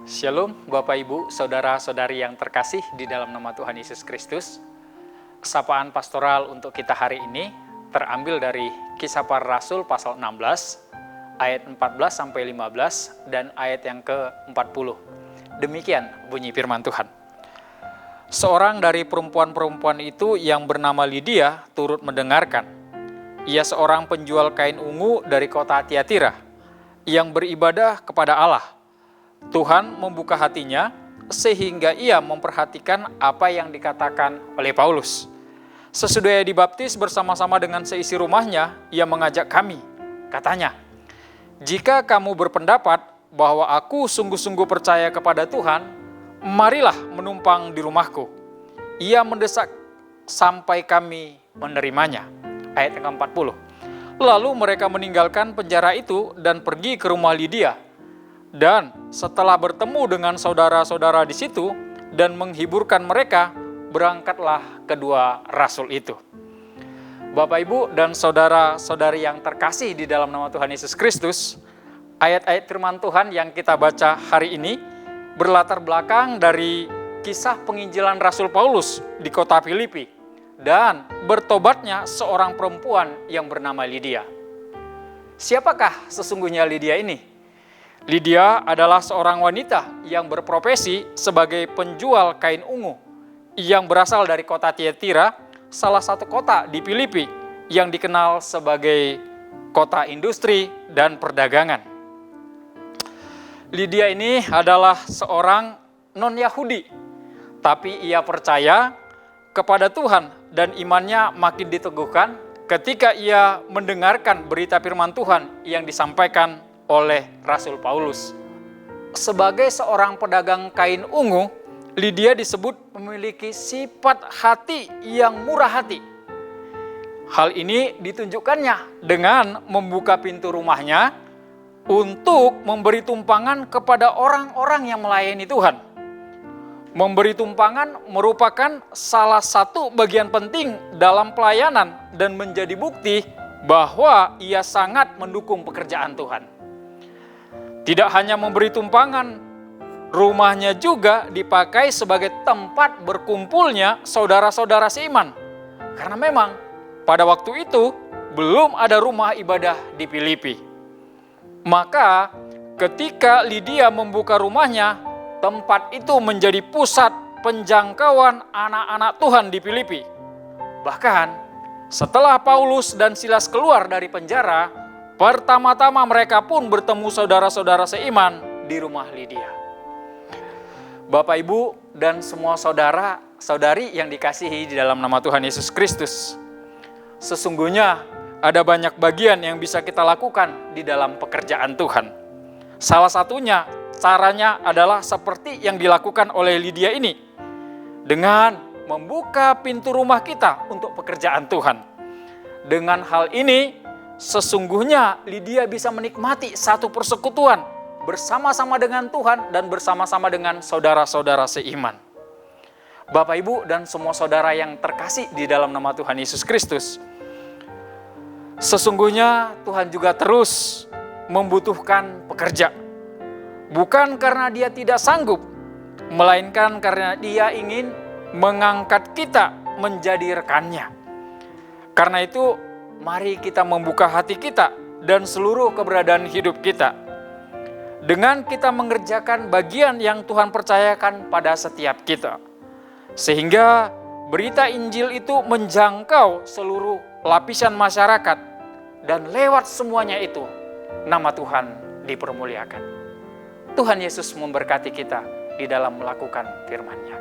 Shalom Bapak Ibu, Saudara-saudari yang terkasih di dalam nama Tuhan Yesus Kristus. Kesapaan pastoral untuk kita hari ini terambil dari Kisah Para Rasul pasal 16, ayat 14-15 dan ayat yang ke-40. Demikian bunyi firman Tuhan. Seorang dari perempuan-perempuan itu yang bernama Lydia turut mendengarkan. Ia seorang penjual kain ungu dari kota Tiatira yang beribadah kepada Allah. Tuhan membuka hatinya sehingga ia memperhatikan apa yang dikatakan oleh Paulus. Sesudah ia dibaptis bersama-sama dengan seisi rumahnya, ia mengajak kami. Katanya, "Jika kamu berpendapat bahwa aku sungguh-sungguh percaya kepada Tuhan, marilah menumpang di rumahku." Ia mendesak sampai kami menerimanya. Ayat ke-40. Lalu mereka meninggalkan penjara itu dan pergi ke rumah Lydia. Dan setelah bertemu dengan saudara-saudara di situ dan menghiburkan mereka, berangkatlah kedua rasul itu. Bapak, Ibu, dan saudara-saudari yang terkasih di dalam nama Tuhan Yesus Kristus, ayat-ayat firman Tuhan yang kita baca hari ini berlatar belakang dari kisah penginjilan Rasul Paulus di kota Filipi dan bertobatnya seorang perempuan yang bernama Lydia. Siapakah sesungguhnya Lydia ini? Lydia adalah seorang wanita yang berprofesi sebagai penjual kain ungu yang berasal dari kota Tiatira, salah satu kota di Filipi yang dikenal sebagai kota industri dan perdagangan. Lydia ini adalah seorang non-Yahudi, tapi ia percaya kepada Tuhan dan imannya makin diteguhkan ketika ia mendengarkan berita firman Tuhan yang disampaikan oleh Rasul Paulus. Sebagai seorang pedagang kain ungu, Lydia disebut memiliki sifat hati yang murah hati. Hal ini ditunjukkannya dengan membuka pintu rumahnya untuk memberi tumpangan kepada orang-orang yang melayani Tuhan. Memberi tumpangan merupakan salah satu bagian penting dalam pelayanan dan menjadi bukti bahwa ia sangat mendukung pekerjaan Tuhan. Tidak hanya memberi tumpangan, rumahnya juga dipakai sebagai tempat berkumpulnya saudara-saudara seiman. Karena memang pada waktu itu belum ada rumah ibadah di Filipi. Maka ketika Lydia membuka rumahnya, tempat itu menjadi pusat penjangkauan anak-anak Tuhan di Filipi. Bahkan setelah Paulus dan Silas keluar dari penjara, pertama-tama mereka pun bertemu saudara-saudara seiman di rumah Lydia. Bapak, Ibu, dan semua saudara-saudari yang dikasihi di dalam nama Tuhan Yesus Kristus. Sesungguhnya ada banyak bagian yang bisa kita lakukan di dalam pekerjaan Tuhan. Salah satunya, caranya adalah seperti yang dilakukan oleh Lydia ini. Dengan membuka pintu rumah kita untuk pekerjaan Tuhan. Dengan hal ini, sesungguhnya Lydia bisa menikmati satu persekutuan bersama-sama dengan Tuhan dan bersama-sama dengan saudara-saudara seiman. Bapak, Ibu, dan semua saudara yang terkasih di dalam nama Tuhan Yesus Kristus. Sesungguhnya Tuhan juga terus membutuhkan pekerja. Bukan karena Dia tidak sanggup, melainkan karena Dia ingin mengangkat kita menjadi rekannya. Karena itu, mari kita membuka hati kita dan seluruh keberadaan hidup kita. Dengan kita mengerjakan bagian yang Tuhan percayakan pada setiap kita. Sehingga berita Injil itu menjangkau seluruh lapisan masyarakat. Dan lewat semuanya itu, nama Tuhan dipermuliakan. Tuhan Yesus memberkati kita di dalam melakukan firman-Nya.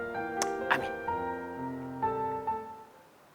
Amin.